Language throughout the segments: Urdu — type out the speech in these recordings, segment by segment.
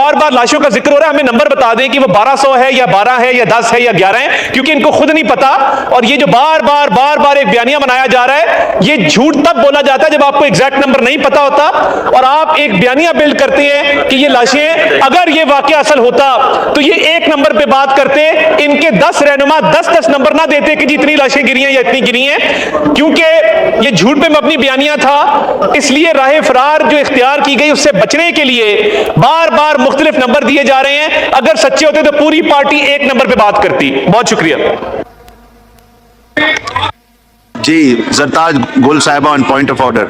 بار بار لاشوں کا ذکر ہو رہا ہے, ہمیں نمبر بتا دیں کہ وہ 1200 ہے یا 12 ہے یا 10 ہے یا 11 ہے, کیونکہ ان کو خود نہیں پتا. اور یہ جو بار بار ایک بیانیہ بنایا جا رہا ہے, یہ جھوٹ تب بولا جاتا ہے جب آپ کو ایگزیکٹ نمبر نہیں پتا ہوتا, اور آپ ایک بیانیہ بلڈ کرتے ہیں کہ یہ لاشیں, اگر یہ واقعہ اصل ہوتا تو یہ ایک نمبر پہ بات کرتے, ان کے 10 رہنما 10 نمبر نہ دیتے کہ جتنی لاشیں گری ہیں یا اتنی گری ہیں. کیونکہ یہ جھوٹ پہ مبنی بیانیہ تھا, اس لیے راہ فرار جو اختیار کی گئی اس سے بچنے کے لیے بار بار مختلف نمبر دیے جا رہے ہیں. اگر سچے ہوتے تو پوری پارٹی ایک نمبر پہ بات کرتی. بہت شکریہ. جی زرتاج گل صاحبہ آن پوائنٹ آف آرڈر.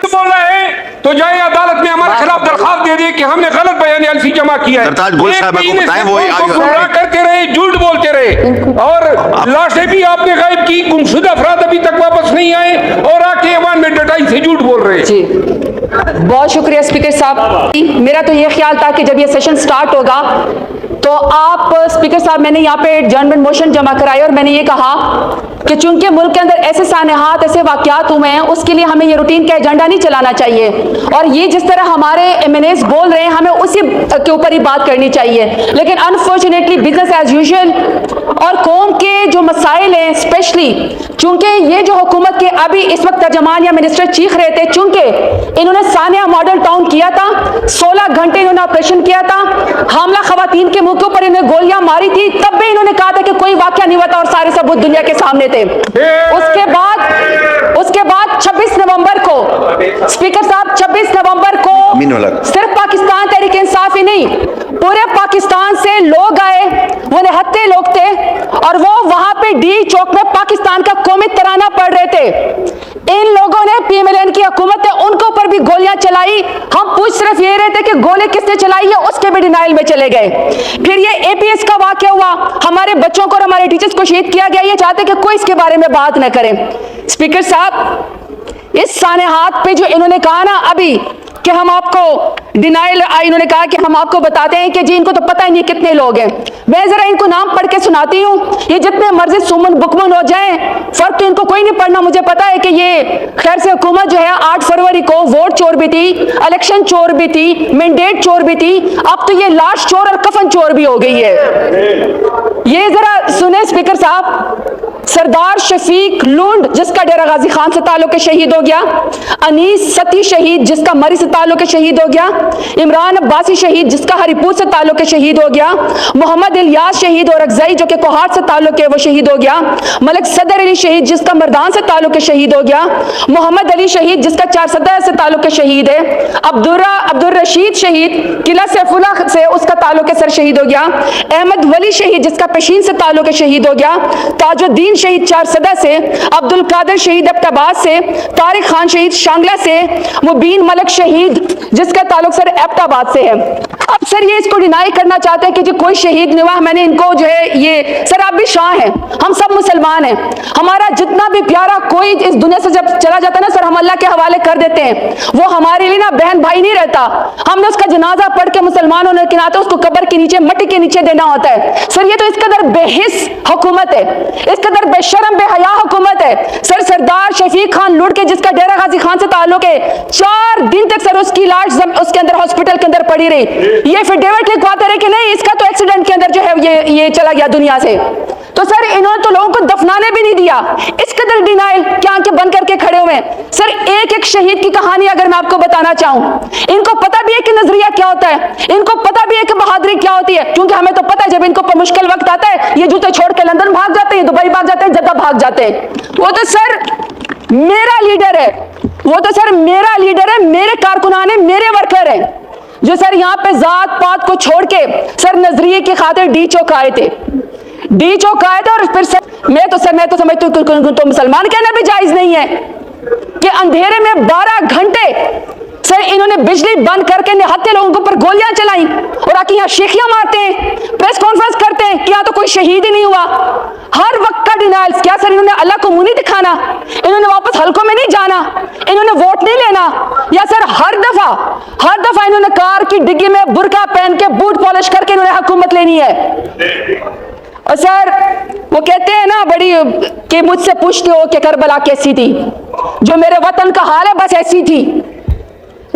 بول رہے ہیں تو جائے عدالت میں ہمارے خلاف درخواست دے دیں کہ ہم نے غلط بیان الفی جمع کیا ہے. زرتاج گل صاحبہ کو بتائیں, وہ گمراہ کرتے رہے, جھوٹ بولتے رہے, اور لاشیں بھی آپ نے غائب کی. گمشدہ افراد ابھی تک واپس نہیں آئے اور آ کے ایوان میں ڈٹائی سے جھوٹ بول رہے ہیں. جی بہت شکریہ اسپیکر صاحب. میرا تو یہ خیال تھا کہ جب یہ سیشن سٹارٹ ہوگا تو آپ اسپیکر صاحب, میں نے یہاں پہ ایڈجرنمنٹ موشن جمع کرائی اور میں نے یہ کہا کہ چونکہ ملک کے اندر ایسے سانحات, ایسے واقعات ہوئے ہیں, اس کے لیے ہمیں یہ روٹین کا ایجنڈا نہیں چلانا چاہیے, اور یہ جس طرح ہمارے ایم این ایز بول رہے ہیں ہمیں اسی کے اوپر ہی بات کرنی چاہیے. لیکن انفارچونیٹلی بزنس ایز یوزول اور قوم کے جو مسائل ہیں, اسپیشلی چونکہ یہ جو حکومت کے ابھی اس وقت ترجمان یا منسٹر چیخ رہے تھے, چونکہ انہوں نے سانحہ ماڈل ٹاؤن کیا تھا, 16 گھنٹے انہوں نے آپریشن کیا تھا, حاملہ خواتین کے منہ کے اوپر انہوں نے گولیاں ماری تھی, تب بھی انہوں نے کہا تھا کہ کوئی واقعہ نہیں ہوا تھا اور سارے ثبوت دنیا کے سامنے تھے. اس کے بعد 26 نومبر کو اسپیکر صاحب 26 نومبر کو صرف پاکستان تحریک انصاف ہی نہیں, پورے پاکستان سے لوگ آئے, وہ نہتے لوگ تھے, اور وہ وہاں پہ ڈی چوک میں پاکستان کا قومی ترانہ پڑھ رہے تھے. ان لوگوں نے پی ایم ایل این کی حکومت ہے ان کے اوپر بھی گولیاں چلائی. ہم پوچھ صرف یہ رہے تھے کہ گولے کس نے چلائی ہے, اس کے بھی ڈینائل میں چلے گئے. پھر یہ اے پی ایس کا واقعہ ہوا, ہمارے بچوں کو اور ہمارے ٹیچرز کو شہید کیا گیا, یہ چاہتے کہ کوئی اس کے بارے میں بات نہ کرے. اسپیکر صاحب اس سانحات پہ جو انہوں نے کہا نا ابھی کہ ہم آپ کو ڈینائل, انہوں نے کہا کہ ہم آپ کو بتاتے ہیں کہ جی ان کو تو پتہ ہی نہیں کتنے لوگ ہیں. میں ذرا ان کو نام پڑھ کے سناتی ہوں, یہ جتنے مرضی سمن بکمن ہو جائیں فرق تو ان کو کوئی نہیں پڑنا. مجھے پتا ہے کہ یہ خیر سے حکومت جو ہے 8 فروری کو ووٹ چور بھی تھی, الیکشن چور بھی تھی, مینڈیٹ چور بھی تھی, اب تو یہ لاش چور اور کفن چور بھی ہو گئی ہے. یہ ذرا سنیں اسپیکر صاحب, سردار شفیق لونڈ جس کا ڈیرہ غازی خان سے تعلق ہے شہید ہو گیا, انیس ستی شہید جس کا مری سے تعلق ہے شہید ہو گیا, عمران عباسی شہید جس کا ہری پور سے تعلق ہے شہید ہو گیا, محمد الیاس شہید اور اکزئی جو کہ کوہاٹ سے تعلق ہے وہ شہید ہو گیا, ملک صدر علی شہید جس کا مردان سے تعلق ہے شہید ہو گیا, محمد علی شہید جس کا 4 صدر سے تعلق ہے شہید ہے, عبدالرشید شہید قلعہ سیف اللہ سے اس کا تعلق ہے سر شہید ہو گیا, احمد ولی شہید جس کا پیشین سے تعلق ہے شہید ہو گیا, تاج الدین شہید 4 صدر سے, عبد القادر شہید ایبٹ سے, طارق خان شہید شانگلہ سے, مبین ملک شہید جس کا تعلق سر ایبٹ سے ہے. اب سر یہ اس کو ڈینائی کرنا چاہتے ہیں کہ جی کوئی شہید نہیں ہوا. میں نے ان کو جو ہے یہ سر آپ بھی شاہ ہیں, ہم سب مسلمان ہیں, ہمارا جتنا بھی پیارا کوئی اس دنیا سے جب چلا جاتا ہے نا سر ہم اللہ کے حوالے کر دیتے ہیں, وہ ہمارے لیے نا بہن بھائی نہیں رہتا. ہم نے اس کا جنازہ پڑھ کے مسلمانوں نے کناتے اس کو قبر کے نیچے مٹی کے نیچے دینا ہوتا ہے. سر یہ تو اس قدر بے حس حکومت ہے, اس قدر بے شرم بے حیا حکومت ہے. سر سردار شفیق خان لوٹ کے جس کا ڈیرہ غازی خان سے تعلق ہے 4 دن تک سر اس کی لاش اس کے اندر ہاسپٹل کے اندر پڑی رہی. یہ پھر ڈیوڈ لکھواتے رہے کہ نہیں اس کا تو ایکسیڈنٹ کے اندر جو ہے یہ چلا گیا دنیا سے. تو سر انہوں نے تو لوگوں کو دفنانے بھی نہیں دیا. اس قدر ڈینائل کیا آنکھیں بند کر کے کھڑے ہوئے. سر ایک شہید کی کہانی اگر میں آپ کو بتانا چاہوں, ان کو پتا بھی ہے کہ نظریہ کیا ہوتا ہے, ان کو پتا بھی ہے کہ بہادری کیا ہوتی ہے, کیونکہ ہمیں تو پتا ہے جب ان کو مشکل وقت آتا ہے یہ جوتے چھوڑ کے لندن بھاگ جاتے ہیں, دبئی بھاگ جاتے ہیں, جدہ بھاگ جاتے ہیں. وہ تو سر میرا لیڈر ہے, وہ تو سر میرا لیڈر ہے, میرے کارکنان ہیں, میرے ورکر ہیں جو سر یہاں پہ ذات پات کو چھوڑ کے سر نظریے کی خاطر ڈی چوک آئے تھے, ڈی چوک آئے تھے. اور پھر سر میں تو سمجھتی ہوں تو مسلمان کہنا بھی جائز نہیں ہے کہ اندھیرے میں 12 گھنٹے سر انہوں نے بجلی بند کر کے نہتے لوگوں کے اوپر گولیاں چلائیں اور آ کے یہاں شیخیاں مارتے ہیں, پریس کانفرنس کرتے ہیں کہ یہاں تو کوئی شہید ہی نہیں ہوا. ہر وقت کا ڈینائل. کیا سر انہوں نے اللہ کو منہ نہیں دکھانا, انہوں نے واپس حلقوں میں نہیں جانا, انہوں نے ووٹ نہیں لینا, یا سر ہر دفعہ انہوں نے کار کی ڈگی میں برقع پہن کے بوٹ پالش کر کے انہوں نے حکومت لینی ہے. اور سر وہ کہتے ہیں نا بڑی کہ مجھ سے پوچھتے ہو کہ کربلا کیسی تھی, جو میرے وطن کا حال ہے بس ایسی تھی.